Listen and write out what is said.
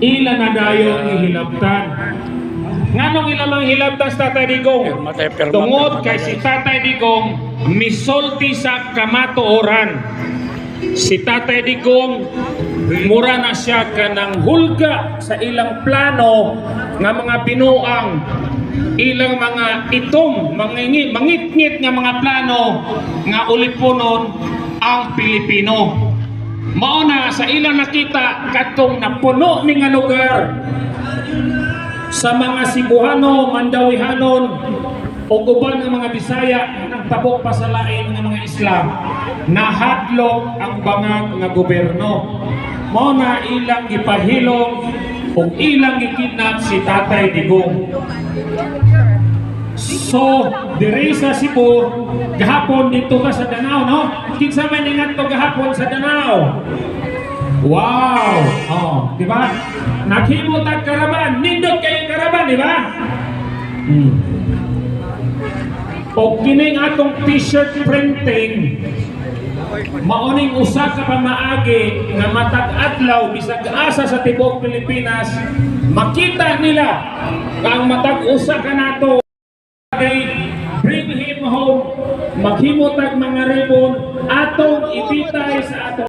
ila na dayong ihilabtan. Nganong ilamang hilabtan sa Tatay Digong? Tungod kay si Tatay Digong misulti sa kamatuoran. Si Tatay Digong mura na siya kanang hulga sa ilang plano nga mga binuang, ilang mga itom, mangitngit nga mga plano nga ulipunon ang Pilipino. Mao na sa ilang nakita katong napuno ni nga lugar sa mga Cebuano, Mandawihanon o uban ng mga Bisaya ng tabok pa sa lain ng mga Islam, nahadlok ang bangag nga gobyerno. Mao na ilang gipahilom o ilang gikidnap si Tatay Digong. So, diri sa Cebu, gahapon dito ka sa Danao, no? Kinsa man ingat to gahapon sa Danao? Wow! Oh, di ba? Naghimot ang karaban, nindot kayo karaban, di ba? O kining atong t-shirt printing, mauning usa ka pamaagi nga matag adlaw bisag asa sa tibuok Pilipinas, makita nila ang matag usa ka nato. Bring him home, maghimot ang mga ribon atong ibitay sa atong